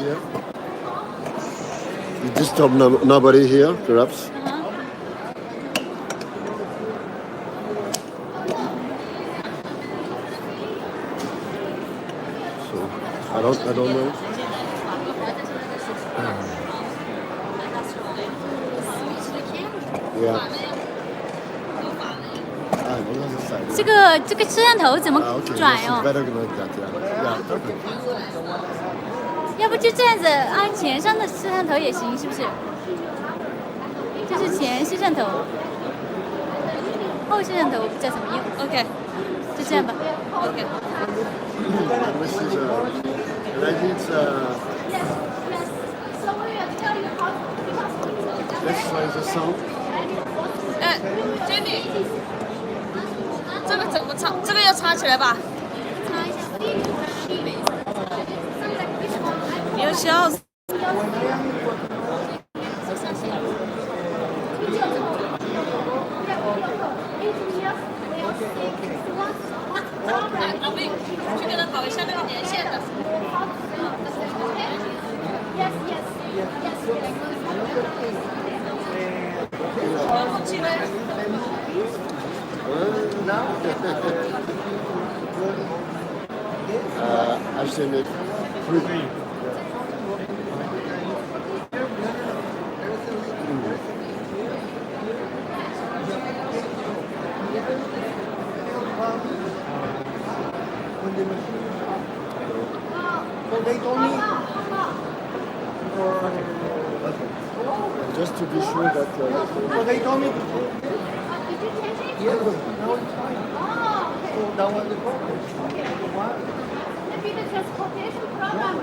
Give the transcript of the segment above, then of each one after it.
here. You disturb nobody here, perhaps. So I don't know. Yeah. 这个摄像头怎么转哟？要不就这样子按前上的摄像头也行，是不是？这是前摄像头，后摄像头不知道怎么用。OK， 就这样吧。OK。Let's try the sound. Jenny， 这个怎么插？这个要插起来吧？插一下。你要笑死。阿斌，去给他搞一下那个连线的。Arsenic. They told me Just to be sure that. so they told me. Yes, now it's fine. So that was the problem. Maybe the transportation problem.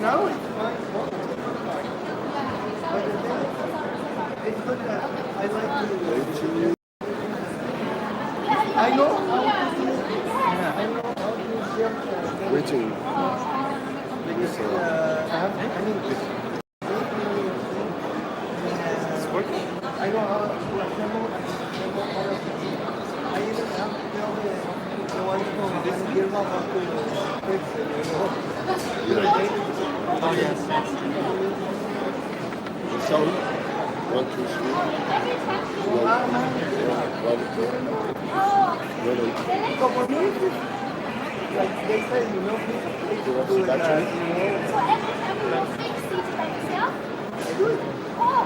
Now it's fine. It's good that I like to. I know how to do it. Yeah, I know how to do Waiting. because I mean, it's working. I know how to assemble. I even have to tell the one from this year how to fix it. Oh yes. The sound. 1, 2, 3. 1, 2. So for me, like they say, you know, people do it. So every time you fix it by yourself? I do it. Oh!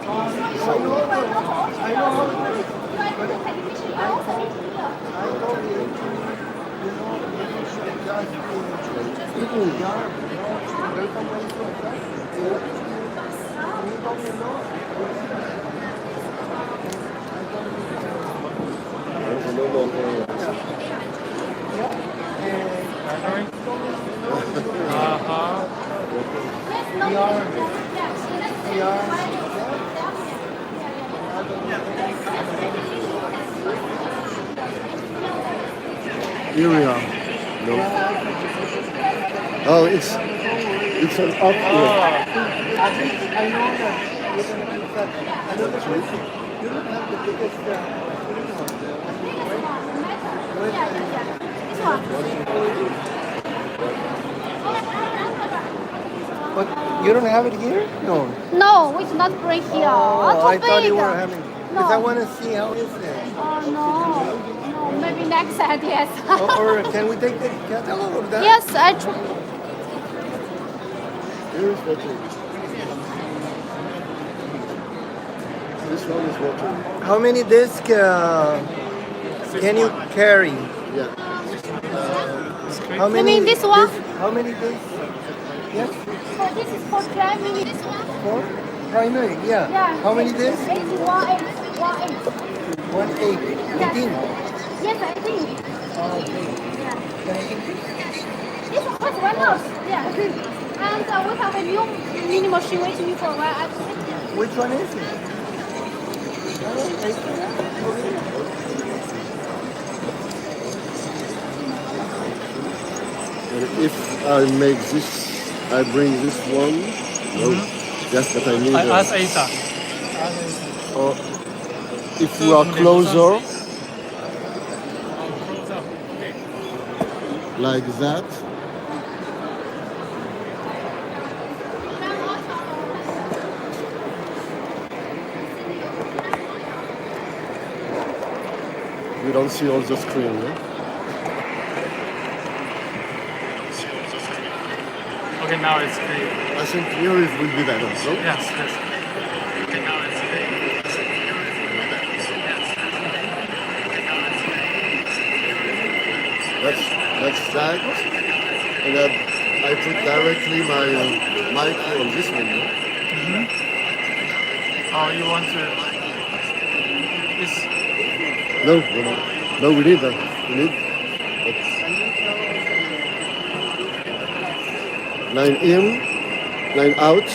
I know how to do it. You are the technician, you are also engineer. I told you, you know, you should just do the arm, you know, there's some ways to adjust. You told me no. Here we are. No. Oh, it's an up here. At least I know that another person, you don't have the biggest But you don't have it here? No. No, we cannot bring here. Oh, I thought you were having. Because I No. want to see how is it. Oh, no. No, maybe next time, yes. Or can we take the catalog of that? Yes, I try. Here is working. This one is working. How many discs can you carry? Yeah. How You mean this one? How many discs? Yes, So this is for primary. This one? for primary. Yeah. Yeah. How many discs? 1 8. 18. Yes, I think. Okay. Yeah. Can I take this? This one was one house. Yeah. And we have a new mini machine waiting for a while. Which one is it? And if I make this, I bring this one. No, just that I need. Ask Asa. Or if you are closer, like that. We don't see all the screen, no? Okay, now it's clear. I think here it will be better, so? Yes, yes. Okay, now it's clear. That's that. And then I put directly my micro on this one, no? Oh, you want to... This... No, we need that. We need line in, line out,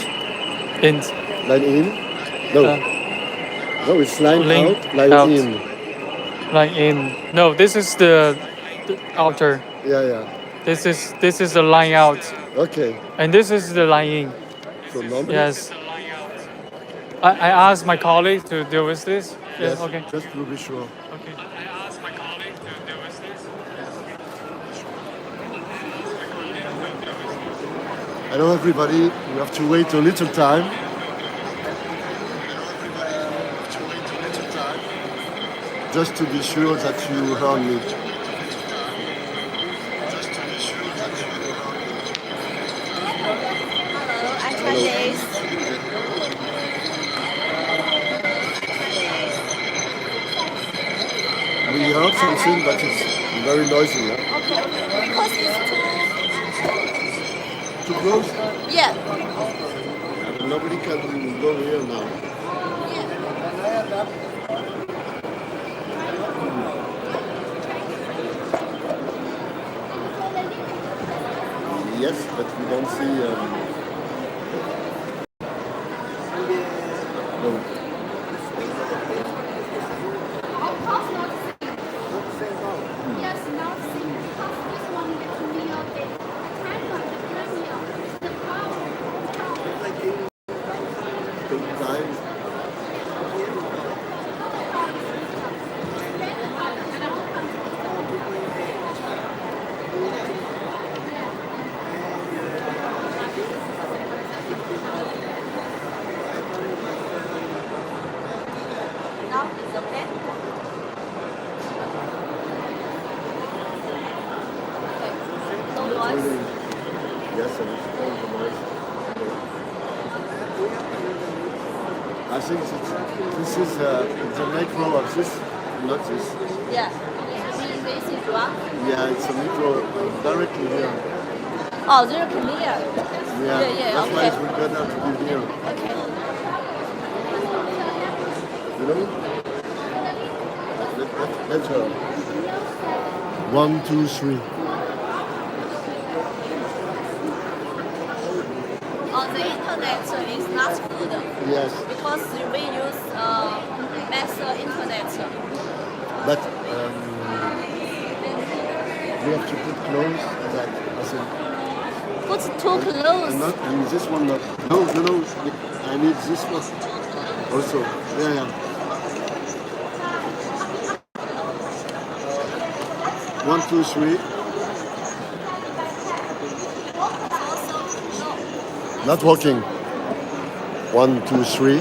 In. line in. No, it's line Link out, line out. in. Line in. No, this is the outer. Yeah. This is the line out. Okay. And this is the line in. So normally. Yes. I asked my colleague to deal with this. Yes. Okay. Just to be sure. Okay. I asked my colleague to deal with this. I know everybody. You have to wait a little time. Just to be sure that you heard me. We heard something, but it's very noisy. Yeah? Because it's Too close? yeah. Nobody can go here now. Yes, but we don't see. No. Now it's okay. No noise. Yes, and it's compromised. I think this is the micro of this, not this. Yeah. This is one. Yeah, it's a micro directly here. Oh, they're clear. Yeah, that's why okay. it's better to be here. Okay. You know? Let's go. 1, 2, 3. On the internet is not good Yes, because we use mass internet. but we have to put close that. I think. Put too close. And this one not. No. I need this one also. Yeah. 1, 2, 3. Not working. 1, 2, 3.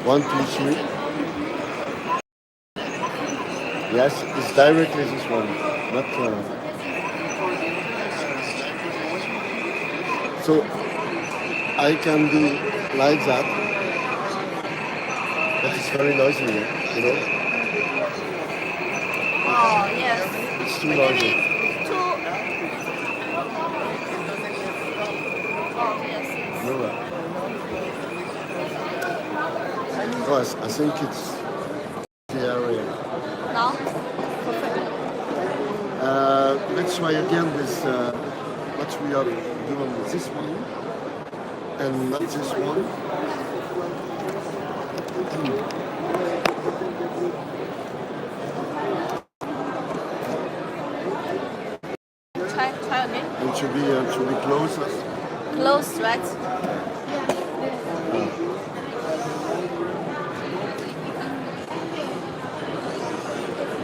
1, 2, 3. Yes, it's directly this one. Not. So I can do like that. But it's very noisy, you know. Oh, yes. It's too Maybe noisy. too. Oh, yes. No. Oh, I think it's the area. Now? Let's try again with what we are doing with this one and not this one. Try again. And to be closer. Close, right?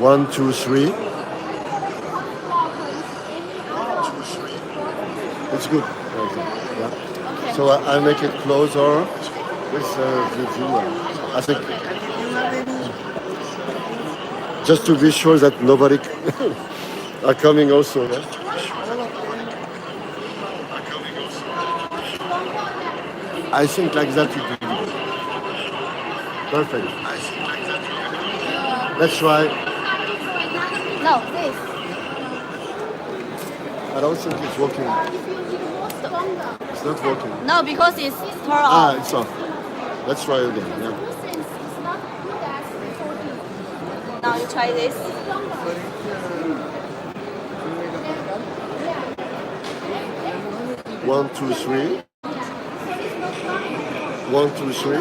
1, 2, 3. It's good. Like that, yeah. Okay. So I make it closer with the viewer. I think just to be sure that nobody are coming also. Yeah? I think like that would be perfect. Let's try. No, this. I don't think it's working. It's not working. No, because it's turned Ah, off. it's off. Let's try again. Yeah. Now you try this. 1, 2, 3. 1, 2, 3.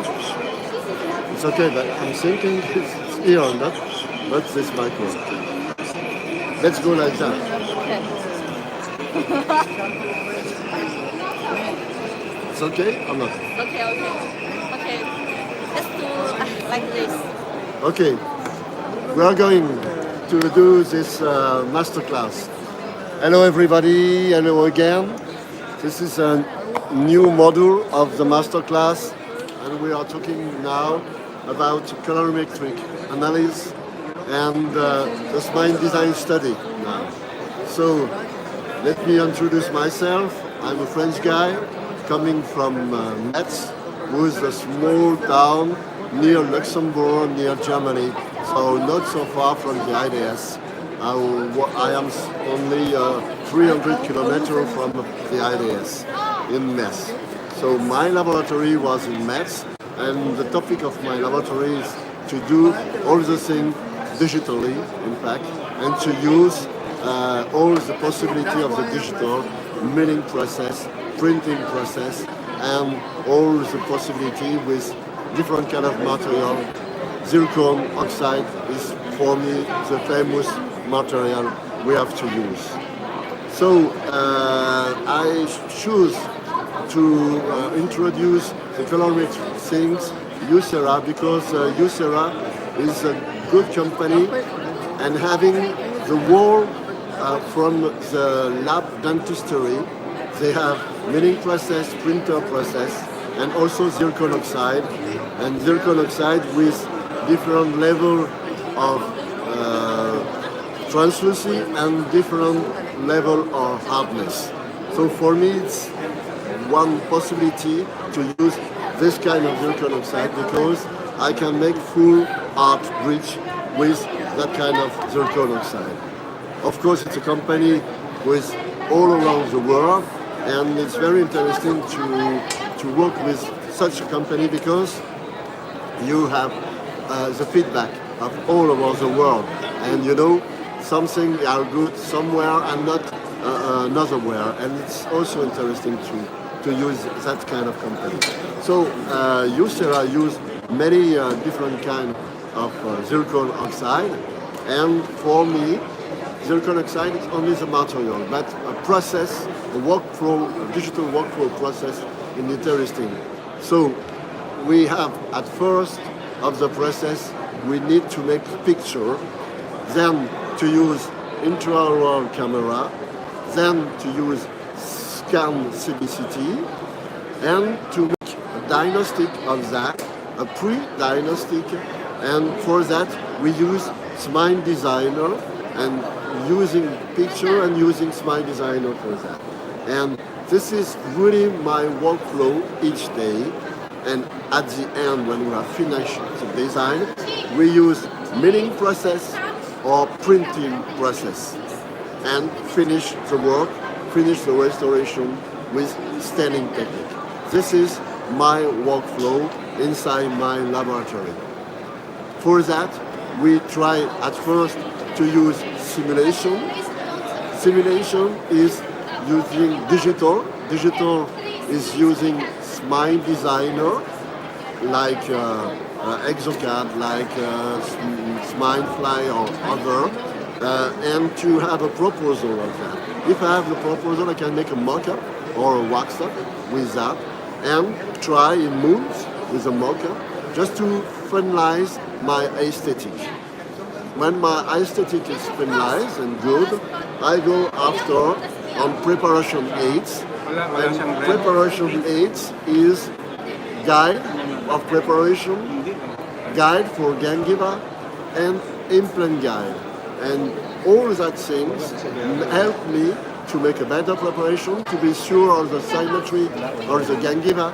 It's okay, but I'm thinking it's here or not. Not this micro. Let's go like that. Okay. It's okay or not? Okay. Let's do like this. Okay. We are going to do this masterclass. Hello everybody. Hello again. This is a new module of the masterclass, and we are talking now about colorimetric analysis and the smile design study now. So let me introduce myself. I'm a French guy coming from Metz, who is a small town near Luxembourg, near Germany, so not so far from the IDS. I am only 300 kilometers from the IDS in Metz. So my laboratory was in Metz, and the topic of my laboratory is to do all the things digitally, in fact, and to use all the possibility of the digital milling process, printing process, and all the possibility with different kind of material. Zircon oxide is for me the famous material we have to use. So I choose to introduce the colorimetric things, Yucera, because Yucera is a good company, and having the wall from the lab dentistry, they have milling process, printer process, and also zircon oxide, and zircon oxide with different level of translucency and different level of hardness. So for me, it's one possibility to use this kind of zircon oxide because I can make full art bridge with that kind of zircon oxide. Of course, it's a company with all around the world, and it's very interesting to work with such a company because you have the feedback of all over the world, and you know something are good somewhere and not anotherwhere, and it's also interesting to use that kind of company. So Yucera use many different kind of zircon oxide, and for me zircon oxide is only the material, but a process, a workflow, a digital workflow process is interesting. So we have at first of the process we need to make a picture, then to use intraoral camera, then to use scan CBCT, and to make a diagnostic of that, a pre-diagnostic, and for that we use Smile Designer, and using picture and using Smile Designer for that. And this is really my workflow each day, and at the end when we have finished the design, we use milling process or printing process and finish the work, finish the restoration with staining technique. This is my workflow inside my laboratory. For that, we try at first to use simulation. Simulation is using digital. Digital is using Smile Designer, like ExoCAD, like SmileFly or other, and to have a proposal of that. If I have the proposal, I can make a mock-up or a wax-up with that, and try in moons with a mock-up, just to finalize my aesthetic. When my aesthetic is finalized and good, I go after on preparation aids. And preparation aids is guide of preparation, guide for 𝐾𝐿 and implant guide. And all that things help me to make a better preparation, to be sure of the symmetry or the 𝐾𝐿,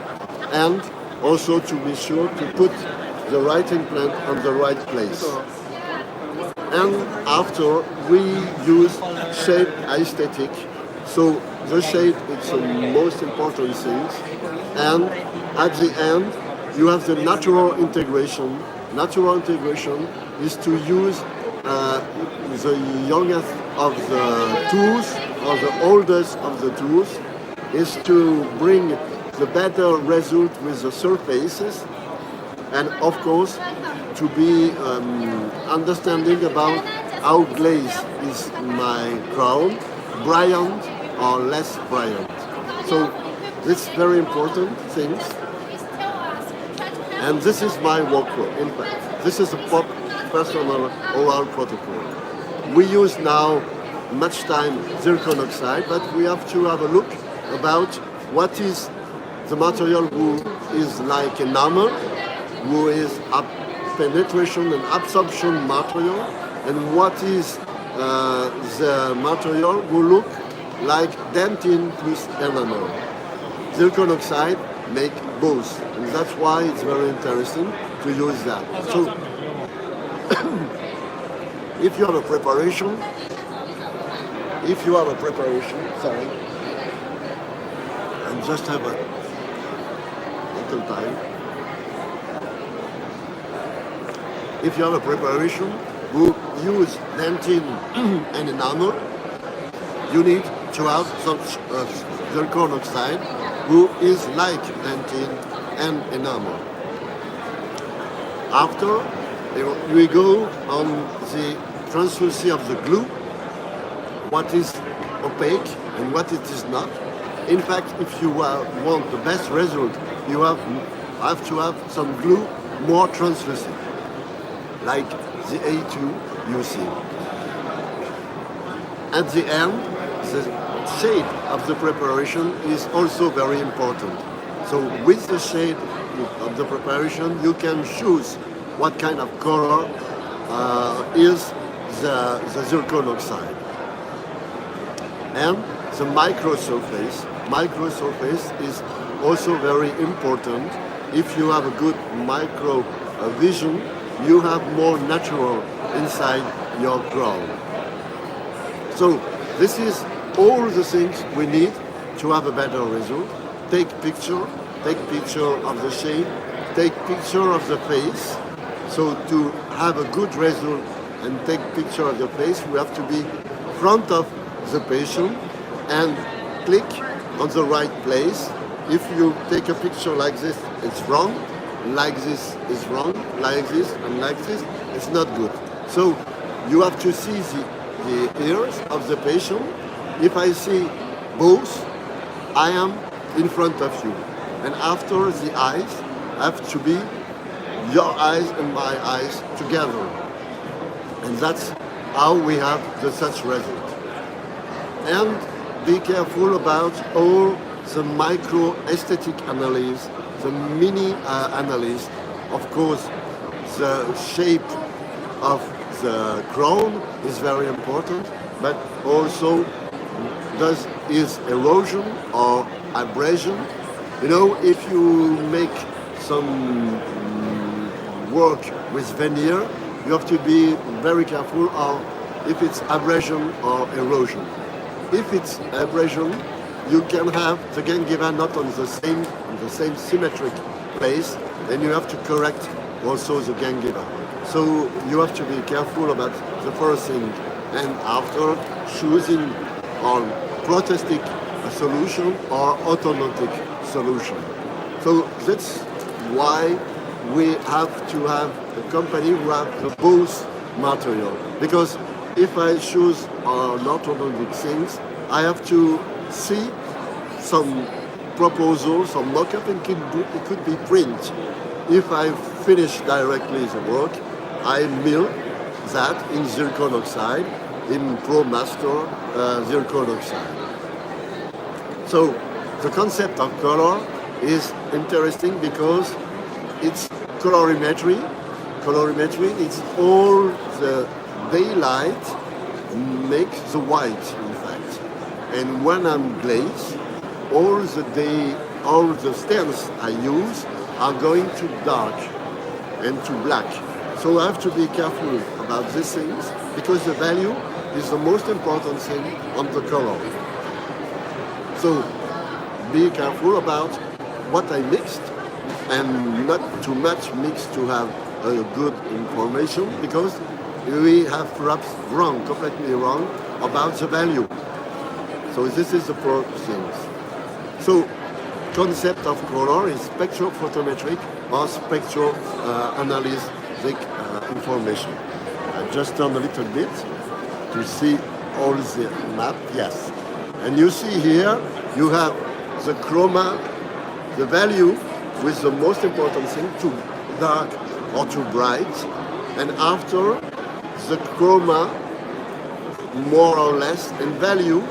and also to be sure to put the right implant on the right place. And after we use shape aesthetic, so the shape is the most important thing. And at the end, you have the natural integration. Natural integration is to use the youngest of the tools or the oldest of the tools, is to bring the better result with the surfaces, and of course to be understanding about how glazed is my crown, brilliant or less brilliant. So it's very important things. And this is my workflow. In fact, this is a personal oral protocol. We use now much time zircon oxide, but we have to have a look about what is the material who is like enamel, who is penetration and absorption material, and what is the material who look like dentin plus enamel. Zircon oxide make both, and that's why it's very interesting to use that. So if you have a preparation, sorry, and just have a little time. If you have a preparation who use dentin and enamel, you need to have some zircon oxide who is like dentin and enamel. After, we go on the translucency of the glue, what is opaque and what it is not. In fact, if you want the best result, you have to have some glue more translucent, like the A2 you see. At the end, the shade of the preparation is also very important. So with the shade of the preparation, you can choose what kind of color is the zircon oxide. And the microsurface is also very important. If you have a good micro vision, you have more natural inside your crown. So this is all the things we need to have a better result. Take picture of the shape, take picture of the face. So to have a good result and take picture of the face, we have to be front of the patient and click on the right place. If you take a picture like this, it's wrong. Like this is wrong. Like this and like this, it's not good. So you have to see the ears of the patient. If I see both, I am in front of you. And after the eyes have to be your eyes and my eyes together. And that's how we have such result. And be careful about all the micro aesthetic analysis, the mini analysis. Of course, the shape of the crown is very important, but also is erosion or abrasion. You know, if you make some work with veneer, you have to be very careful of if it's abrasion or erosion. If it's abrasion, you can have the 𝐾𝐿 not on the same symmetric place, and you have to correct also the 𝐾𝐿. So you have to be careful about the first thing, and after choosing on prosthetic solution or orthodontic solution. So that's why we have to have a company who have the both material. Because if I choose an orthodontic things, I have to see some proposal, some mock-up, and it could be print. If I finish directly the work, I mill that in zircon oxide, in ProMaster zircon oxide. So the concept of color is interesting because it's colorimetry. Colorimetry is all the daylight makes the white, in fact. And when I'm glazed, all the stems I use are going to dark and to black. So I have to be careful about these things because the value is the most important thing on the color. So be careful about what I mixed and not too much mixed to have a good information because we have perhaps completely wrong about the value. So this is the first thing. So concept of color is spectrophotometric or spectral analytic information. I just turn a little bit to see all the map. Yes. And you see here, you have the chroma, the value with the most important thing, too dark or too bright. And after, the chroma, more or less, and value,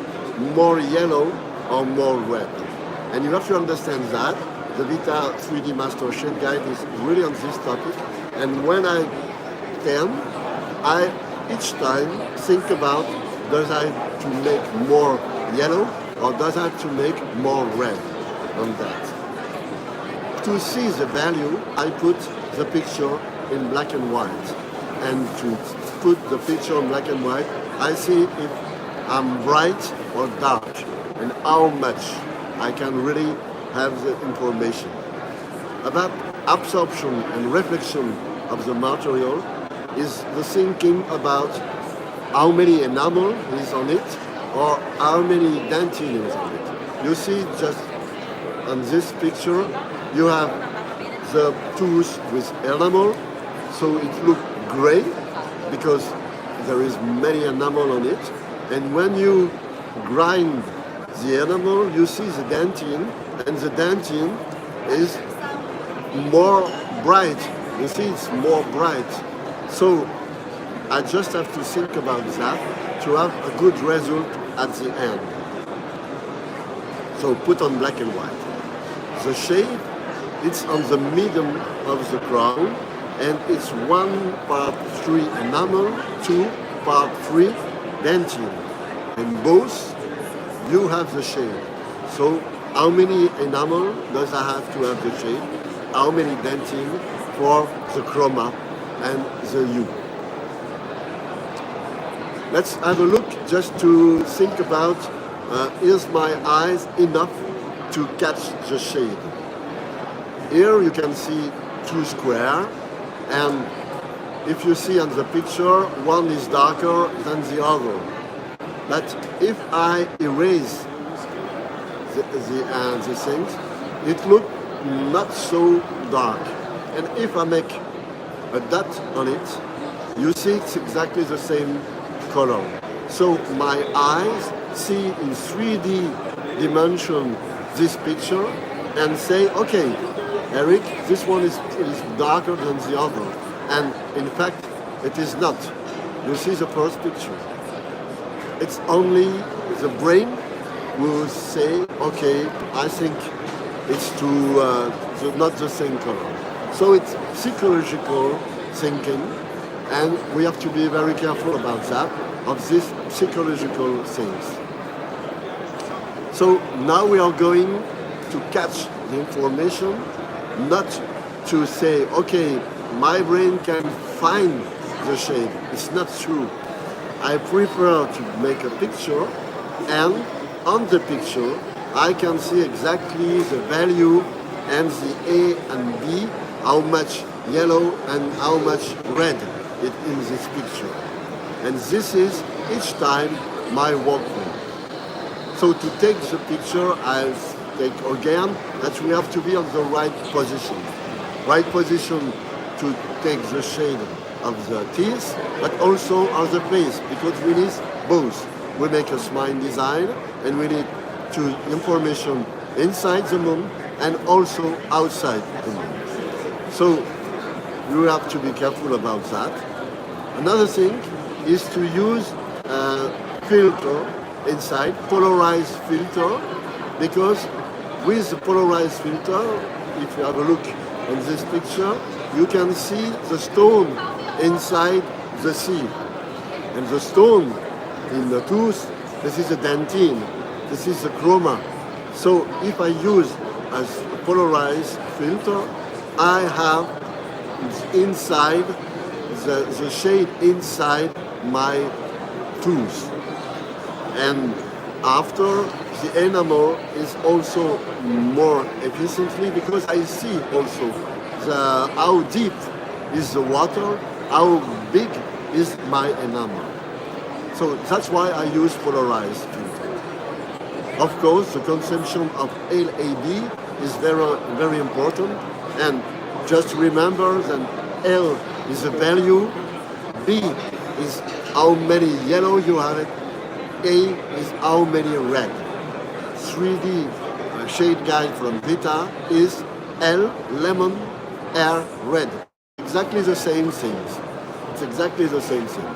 more yellow or more red. And you have to understand that. The Vita 3D Master Shade Guide is really on this topic. And when I can, I each time think about, does I have to make more yellow or does I have to make more red on that? To see the value, I put the picture in black and white. And to put the picture in black and white, I see if I'm bright or dark and how much I can really have the information. About absorption and reflection of the material is the thinking about how many enamel is on it or how many dentine is on it. You see just on this picture, you have the tooth with enamel, so it looks gray because there is many enamel on it. And when you grind the enamel, you see the dentine, and the dentine is more bright. You see, it's more bright. So I just have to think about that to have a good result at the end. So put on black and white. The shade, it's on the middle of the crown, and it's 1/3 enamel, 2/3 dentine. And both, you have the shade. So how many enamel does I have to have the shade? How many dentine for the chroma and the hue? Let's have a look just to think about, is my eyes enough to catch the shade? Here you can see two squares, and if you see on the picture, one is darker than the other. But if I erase the things, it looks not so dark. And if I make a dot on it, you see it's exactly the same color. So my eyes see in 3D dimension this picture and say, okay, Eric, this one is darker than the other. And in fact, it is not. You see the first picture. It's only the brain will say, okay, I think it's not the same color. So it's psychological thinking, and we have to be very careful about that, of these psychological things. So now we are going to catch the information, not to say, okay, my brain can find the shade. It's not true. I prefer to make a picture, and on the picture I can see exactly the value and the A and B, how much yellow and how much red is in this picture. And this is each time my workflow. So to take the picture, I'll take again that we have to be on the right position. Right position to take the shade of the teeth, but also on the face, because we need both. We make a smile design, and we need information inside the moon and also outside the moon. So you have to be careful about that. Another thing is to use filter inside, polarized filter, because with the polarized filter, if you have a look in this picture, you can see the stone inside the sea. And the stone in the tooth, this is a dentine, this is the chroma. So if I use as a polarized filter, I have inside the shade inside my tooth. And after, the enamel is also more efficiently because I see also how deep is the water, how big is my enamel. So that's why I use polarized filter. Of course, the consumption of LAB is very, very important. And just remember that L is a value, B is how many yellow you have it, A is how many red. 3D shade guide from Vita is L, lemon, R, red. Exactly the same things. It's exactly the same thing.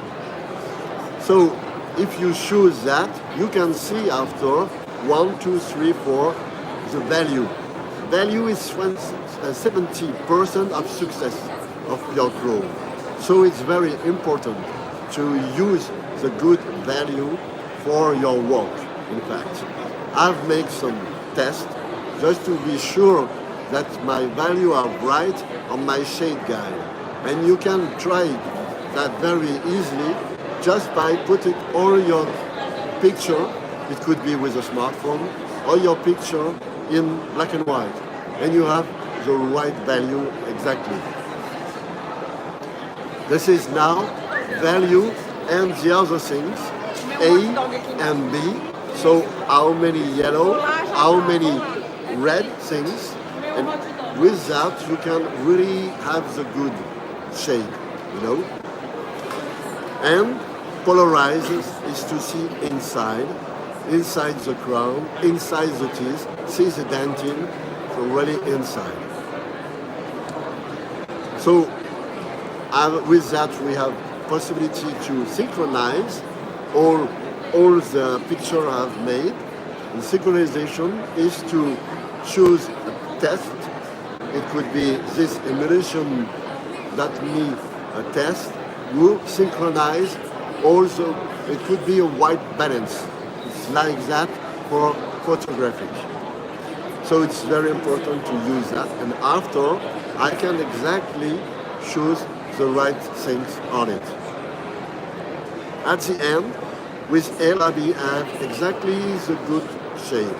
So if you choose that, you can see after 1, 2, 3, 4 the value. Value is 70% of success of your growth. So it's very important to use the good value for your work, in fact. I've made some tests just to be sure that my value are right on my shade guide. And you can try that very easily just by putting all your picture, it could be with a smartphone, or your picture in black and white. And you have the right value exactly. This is now value and the other things, A and B. So how many yellow, how many red things, and with that you can really have the good shade, you know. And polarizes is to see inside the crown, inside the teeth, see the dentine, so really inside. So with that we have possibility to synchronize all the picture I've made. And synchronization is to choose a test. It could be this emulation that me a test. You synchronize also, it could be a white balance. It's like that for photographic. So it's very important to use that. And after, I can exactly choose the right things on it. At the end, with LAB, I have exactly the good shade.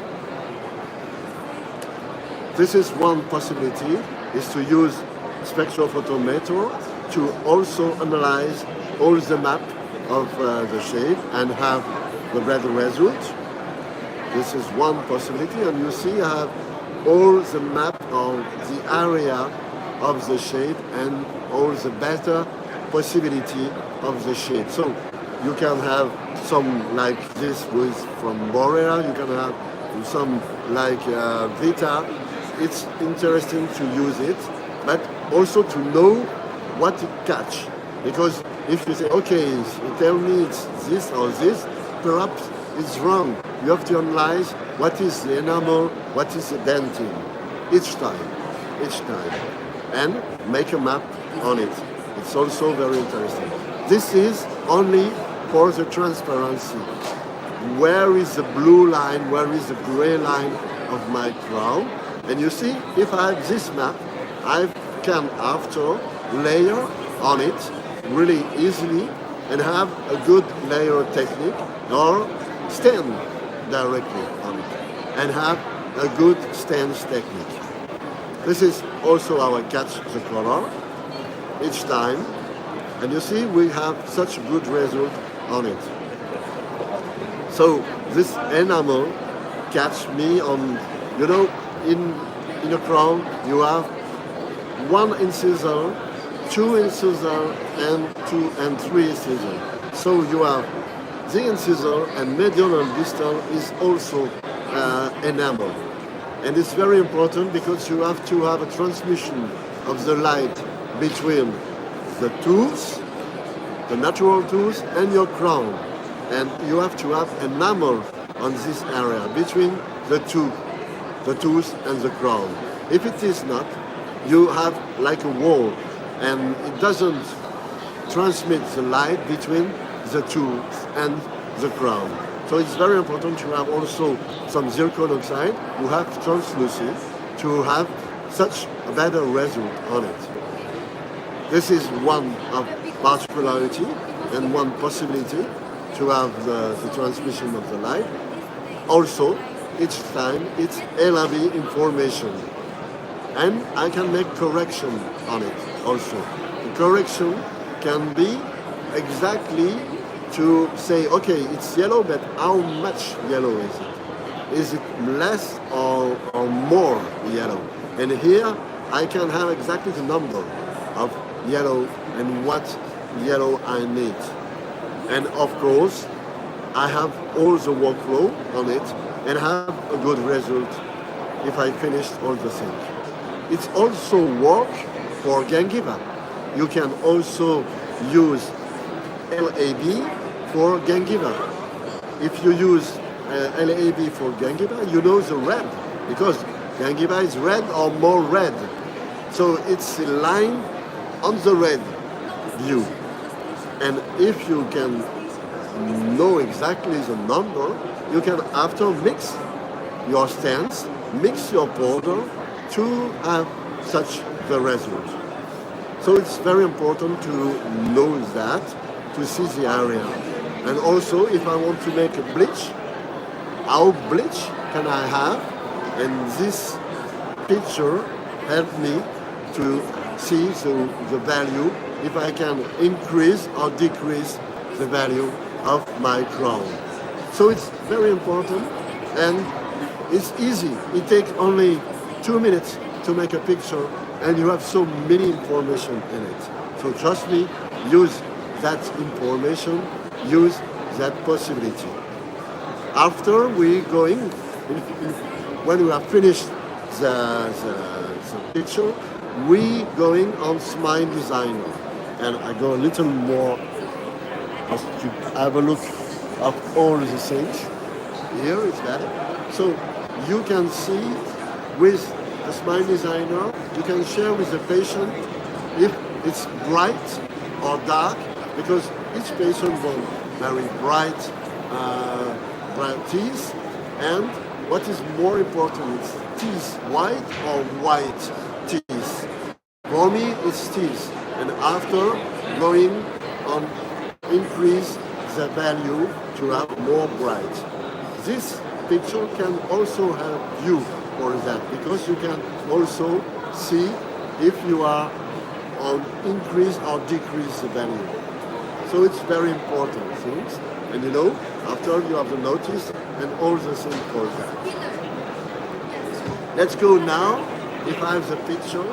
This is one possibility, is to use spectrophotometer to also analyze all the map of the shade and have the red result. This is one possibility, and you see I have all the map of the area of the shade and all the better possibility of the shade. So you can have some like this with from Borea, you can have some like Vita. It's interesting to use it, but also to know what to catch. Because if you say, okay, you tell me it's this or this, perhaps it's wrong. You have to analyze what is the enamel, what is the dentine, each time, and make a map on it. It's also very interesting. This is only for the transparency. Where is the blue line, where is the gray line of my crown? And you see, if I have this map, I can after layer on it really easily and have a good layer technique, or stand directly on it and have a good stance technique. This is also how I catch the color each time, and you see we have such a good result on it. So this enamel catch me on, you know, in a crown you have 1 incisor, 2 incisor, and 2 and 3 incisor. So you have the incisor and medial and distal is also enamel. And it's very important because you have to have a transmission of the light between the tooth, the natural tooth, and your crown. And you have to have enamel on this area between the tooth and the crown. If it is not, you have like a wall, and it doesn't transmit the light between the tooth and the crown. So it's very important to have also some zircon oxide who have translucent to have such a better result on it. This is one of particularity and one possibility to have the transmission of the light. Also, each time it's LAB information. And I can make correction on it also. The correction can be exactly to say, okay, it's yellow, but how much yellow is it? Is it less or more yellow? And here I can have exactly the number of yellow and what yellow I need. And of course, I have all the workflow on it and have a good result if I finished all the things. It's also work for 𝐾𝐤𝐬. You can also use LAB for 𝐾𝐤𝐬. If you use LAB for 𝐾𝐤𝐬, you know the red, because 𝐾𝐤𝐬 is red or more red. So it's a line on the red view. And if you can know exactly the number, you can after mix your stance, mix your powder to have such the result. So it's very important to know that, to see the area. And also, if I want to make a bleach, how bleach can I have? And this picture helped me to see the value, if I can increase or decrease the value of my crown. So it's very important and it's easy. It takes only 2 minutes to make a picture and you have so many information in it. So trust me, use that information, use that possibility. After we going, when we have finished the picture, we going on Smile Designer. And I go a little more just to have a look of all the things. Here is that. So you can see with the Smile Designer, you can share with the patient if it's bright or dark, because each patient wants very bright teeth, and what is more important is teeth, white or white teeth. For me, it's teeth, and after going on increase the value to have more bright. This picture can also help you for that, because you can also see if you are on increase or decrease the value. So it's very important things, and you know, after you have the notice and all the things for that. Let's go now. If I have the picture,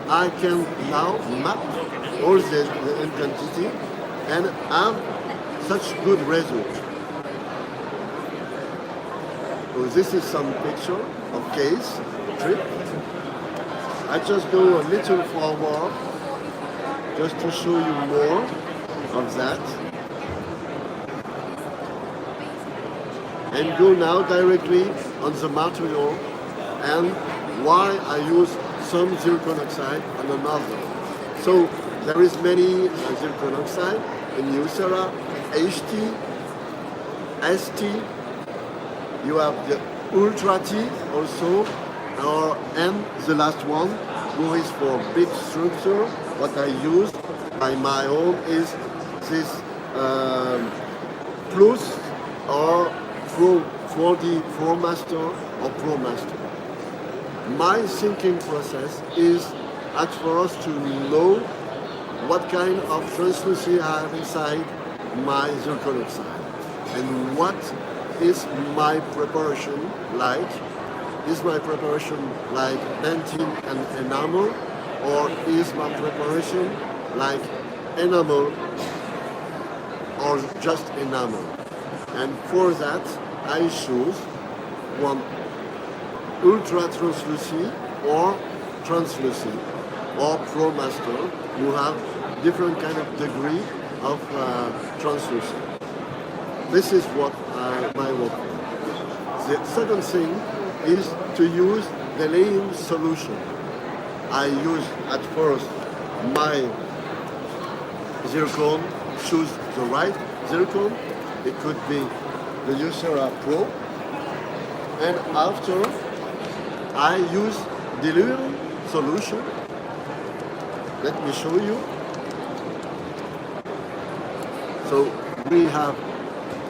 I can now map all the quantity and have such good result. So this is some picture of case trip. I just go a little forward just to show you more of that. And go now directly on the material and why I use some zircon oxide and another. So there is many zircon oxide in Yucera, HT, ST. You have the Ultra T also, and the last one, who is for big structure. What I use by my own is this Plus or Pro 4D Pro Master or Pro Master. My thinking process is for us to know what kind of translucency I have inside my zircon oxide and what is my preparation like. Is my preparation like dentin and enamel, or is my preparation like enamel or just enamel? And for that I choose one ultra translucent or translucent or Pro Master, who have different kind of degree of translucent. This is what my work. The second thing is to use the laying solution. I use at first my zircon, choose the right zircon. It could be the Yucera Pro. And after I use dilution solution. Let me show you. So we have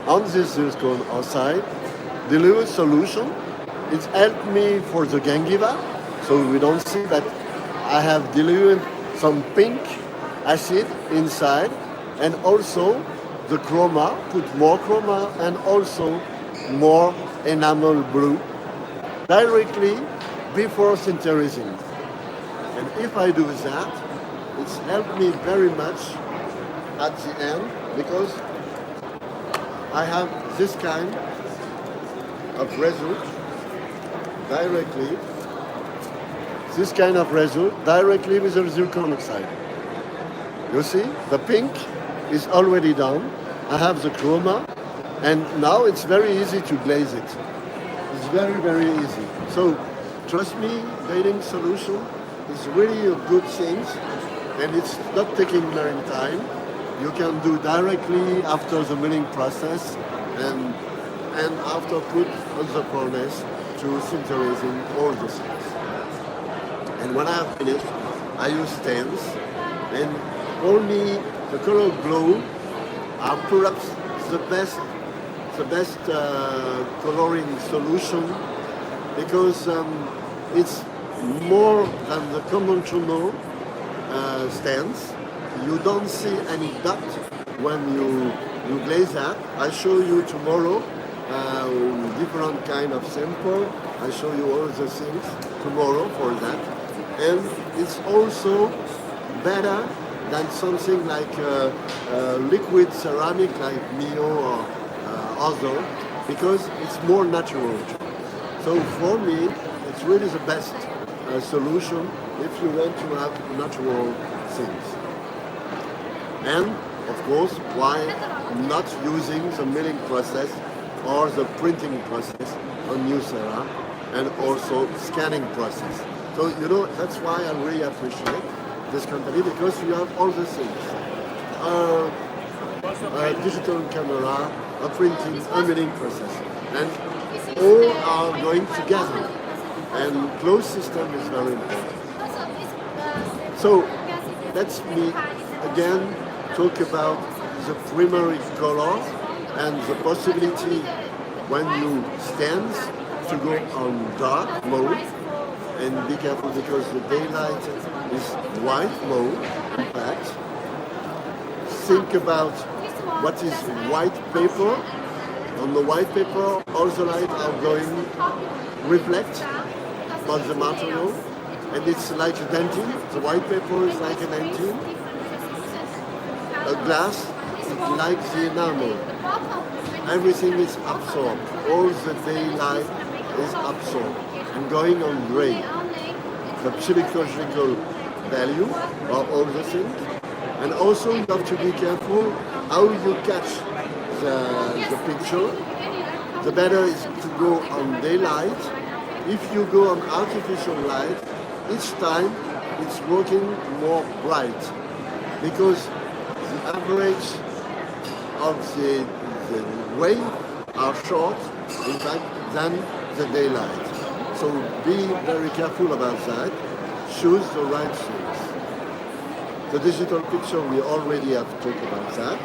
on this zircon outside diluted solution. It helped me for the gingiva, so we don't see that I have diluted some pink acid inside, and also the chroma, put more chroma and also more enamel blue directly before sinterizing. And if I do that, it's helped me very much at the end because I have this kind of result directly, with the zircon oxide. You see, the pink is already done. I have the chroma, and now it's very easy to glaze it. It's very, very easy. So trust me, dating solution is really a good thing, and it's not taking very time. You can do directly after the milling process, and after put on the furnace to sinterizing all the things. And when I have finished, I use stains, and for me, the color glow are perhaps the best coloring solution because it's more than the conventional stains. You don't see any dot when you glaze that. I show you tomorrow different kind of sample. I show you all the things tomorrow for that. And it's also better than something like liquid ceramic like Mio or other, because it's more natural. So for me, it's really the best solution if you want to have natural things. And of course, why not using the milling process or the printing process on Yucera, and also scanning process. So that's why I really appreciate this company, because you have all the things. A digital camera, a printing, a milling process. And all are going together. And closed system is very important. So let me again talk about the primary color and the possibility when you stand to go on dark mode. And be careful because the daylight is white mode, in fact. Think about what is white paper. On the white paper, all the light are going reflect on the material, and it's like a dentine. The white paper is like a dentine. A glass is like the enamel. Everything is absorbed. All the daylight is absorbed and going on gray. The psychological value of all the things. And also you have to be careful how you catch the picture. The better is to go on daylight. If you go on artificial light, each time it's working more bright because the average of the wave are short, in fact, than the daylight. So be very careful about that. Choose the right things. The digital picture, we already have talked about that.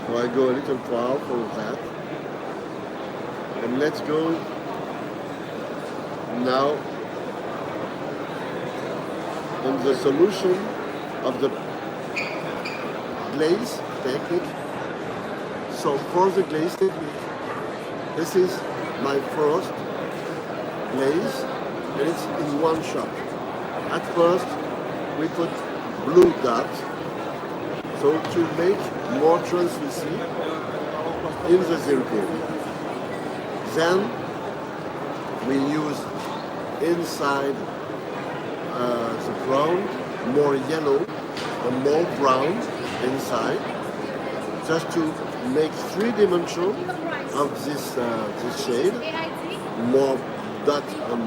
So I go a little powerful with that. And let's go now on the solution of the glaze technique. So for the glaze technique, this is my first glaze, and it's in one shot. At first, we put blue dots, so to make more translucent in the zircon. Then we use inside the brown, more yellow and more brown inside, just to make 3 dimensions of this shade. more dot on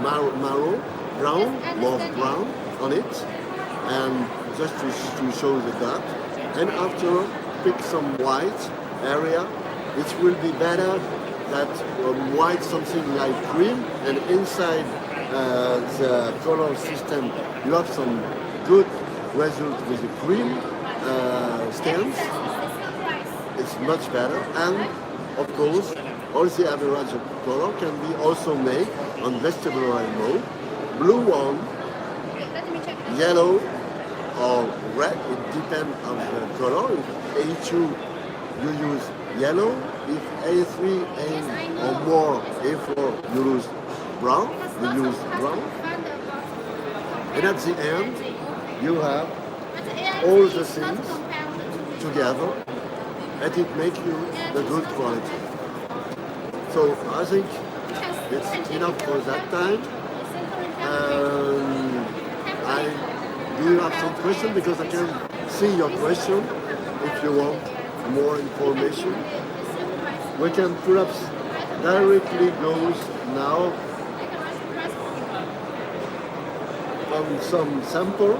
marrow, brown, more brown on it, and just to show the dot. And after, pick some white area. It will be better that white something like cream, and inside the color system you have some good result with the cream stands. It's much better, and of course all the average of color can be also made on vestibular mode, blue one, yellow or red, it depends on the color. If A2 you use yellow, if A3 or more, A4 you use brown, and at the end you have all the things together, and it makes you the good quality. So I think it's enough for that time. Do you have some question? Because I can see your question if you want more information. We can perhaps directly go now on some sample.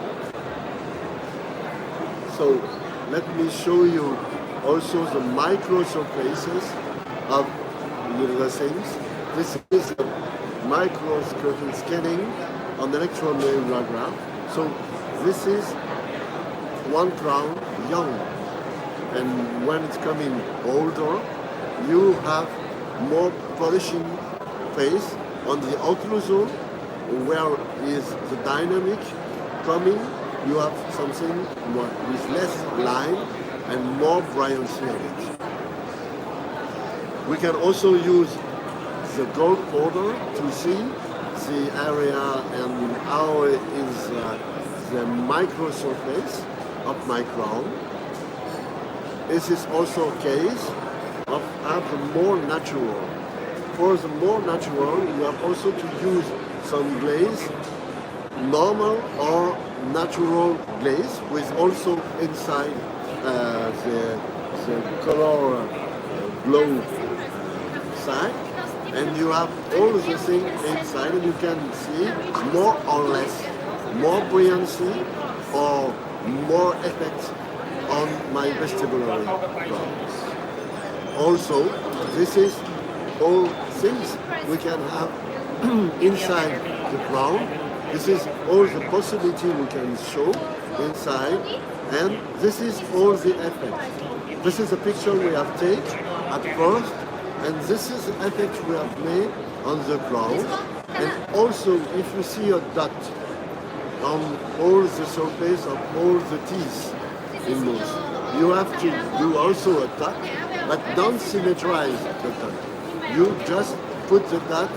So let me show you also the micro surfaces of the things. This is a microscopic scanning on electron radiograph. So this is one crown young, and when it's coming older, you have more polishing phase on the occlusal, where is the dynamic coming. You have something more, with less line and more brilliancy on it. We can also use the gold powder to see the area and how is the micro surface of my crown. This is also a case of have the more natural. For the more natural, you have also to use some glaze, normal or natural glaze, with also inside the color glow side, and you have all the things inside, and you can see more or less, more brilliancy or more effect on my vestibular crowns. Also, this is all things we can have inside the crown. This is all the possibility we can show inside, and this is all the effect. This is a picture we have taken at first, and this is the effect we have made on the crown. And also, if you see a dot on all the surface of all the teeth in those, you have to do also a dot, but don't symmetrize the dot. You just put the dot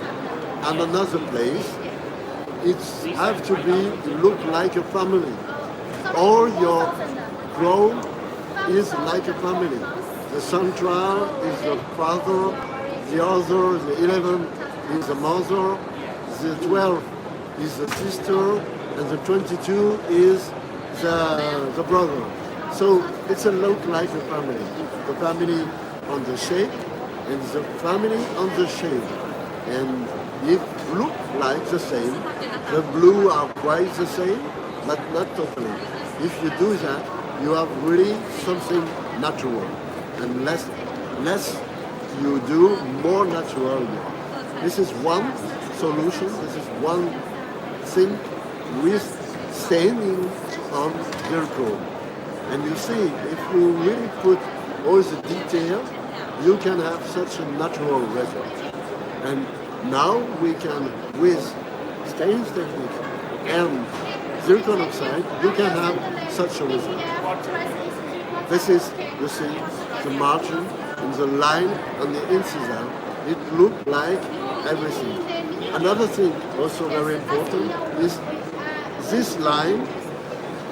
on another place. It have to be look like a family. All your crown is like a family. The central is the father, the other, the 11 is the mother, the 12 is the sister, and the 22 is the brother. So it's a look like a family. The family on the shape and the family on the shade. And it look like the same. The blue are quite the same, but not totally. If you do that, you have really something natural. And less you do, more natural you are. This is one solution, this is one thing with staining on zircon. And you see, if you really put all the detail, you can have such a natural result. And now we can, with stains technique and zircon oxide, you can have such a result. This is, you see, the margin and the line on the incision. It looks like everything. Another thing also very important is this line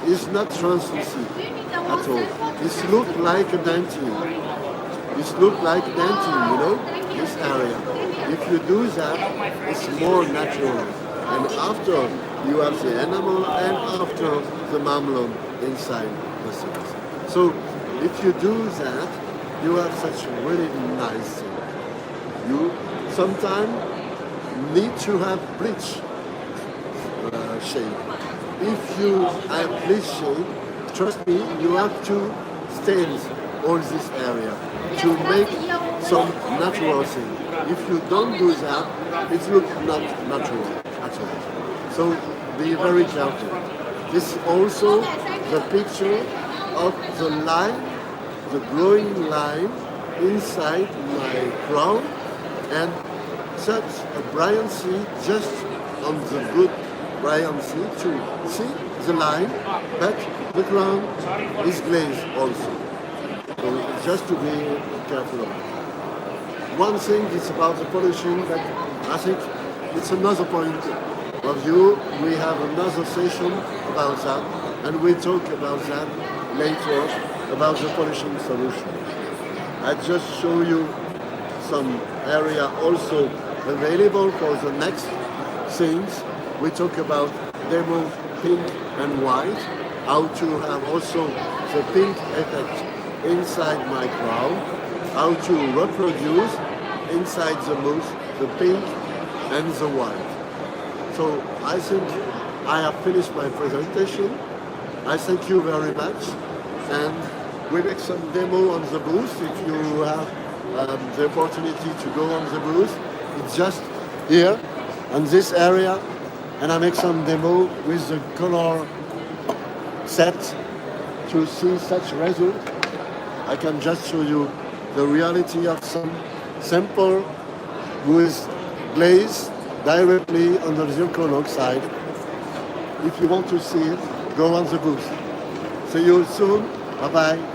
is not translucent at all. It looks like a dentine. It looks like dentine, you know, this area. If you do that, it's more natural. And after you have the enamel and after the mamelon inside the cells. So if you do that, you have such a really nice thing. You sometimes need to have bleach shade. If you have bleach shade, trust me, you have to stain all this area to make some natural thing. If you don't do that, it looks not natural at all. So be very careful. This is also the picture of the line, the glowing line inside my crown, and such a brilliancy just on the good brilliancy to see the line, but the crown is glazed also. So just to be careful of it. One thing is about the polishing, but I think it's another point of view. We have another session about that, and we talk about that later, about the polishing solution. I just show you some area also available for the next things. We talk about demo pink and white, how to have also the pink effect inside my crown, how to reproduce inside the mousse the pink and the white. So I think I have finished my presentation. I thank you very much, and we make some demo on the booth. If you have the opportunity to go on the booth, it's just here on this area, and I make some demo with the color set to see such result. I can just show you the reality of some sample with glaze directly on the zircon oxide. If you want to see it, go on the booth. See you soon. Bye-bye.